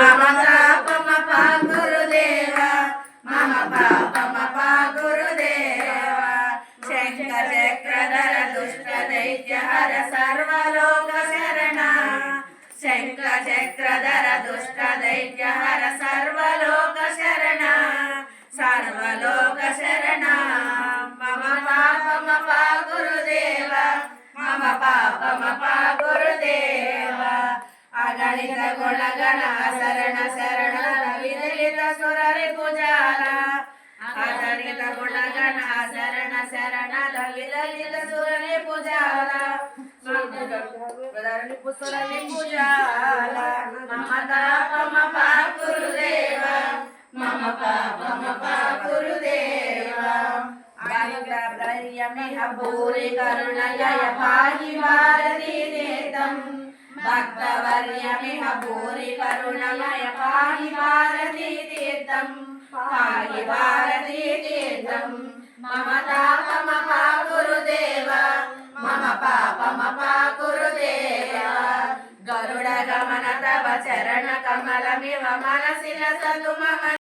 मम तापमपा गुरुदेव मम पापमपा गुरुदेव शङ्खचक्रधर दुष्टदैत्यहर सर्वलोक शरणा शङ्खचक्रधर दुष्टदैत्यहर सर्वलोक शरणा सर्वलोक शरणा मम पापमपा गुरुदेव मम पापमपा गुरुदेव अगणित गुणगण शरण शरण विरलित सुररि पुजाल अगणित गुणगण शरण शरण विरलित सुररि पुजाल सुररि पुजाल मम तापमपा गुरुदेव मम पापमपा गुरुदेव भक्तवर्यमिह भूरि करुणया पाहि भारती नेतं भक्तवर्यमिह भूरि करुणया पाहि भारती तीर्थं पाहि भारती तीर्थं मम तापमपा गुरुदेव मम पापमपा गुरुदेव गरुडगमन तव चरण कमलमिव मनसि लसतु मम